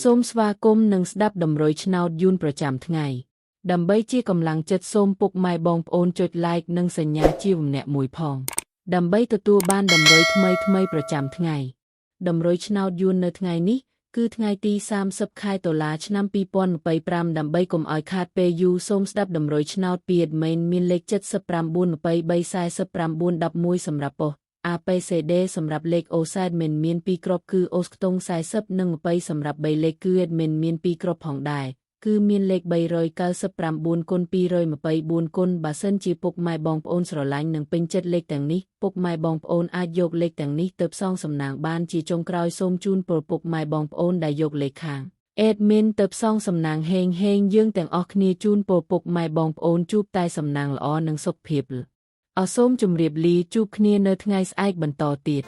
សូមស្វាគមន៍និងស្ដាប់តម្រុយឆ្នោតយួនប្រចាំថ្ងៃដើម្បីជាកម្លាំងចិត្តសូមពុកម៉ែបងប្អូនចុច like និងសញ្ញាជាម្នាក់មួយផងដើម្បីទទួលបានតម្រុយថ្មីប្រចាំថ្ងៃតម្រុយឆ្នោតយួននៅថ្ងៃនេះគឺថ្ងៃទី30 ខែតុលាឆ្នាំ2025ដើម្បីកុំឲ្យខាតពេលយូរសូមស្ដាប់តម្រុយឆ្នោតពី admin មានលេខ79234911សម្រាប់ប៉ុស្តិ៍APCD សម្រាប់លេខ OSADMIN មាន2គ្រាប់គឺ OS ខ្ទង់40និង20សម្រាប់3លេខគឺ admin មាន2គ្រាប់ផងដែរគឺមានលេខ399គុណ224គុណបើសិនជាពុកម៉ែបងប្អូនស្រឡាញ់និងពេញចិត្តលេខទាំងនេះពុកម៉ែបងប្អូនអាចយកលេខទាំងនេះទៅផ្សងសំណាងបានជាចុងក្រោយសូមជូនពលពុកម៉ែបងប្អូនដែលយកលេខខាង admin ទៅផ្សងសំណាងហេងយើងទាំងអស់គ្នាជូនពលពុកម៉ែបងប្អូនជួបតែសំណាងល្អនិងសុខភាពសូមជម្រាបលាជួបគ្នានៅថ្ងៃស្អែកបន្តទៀត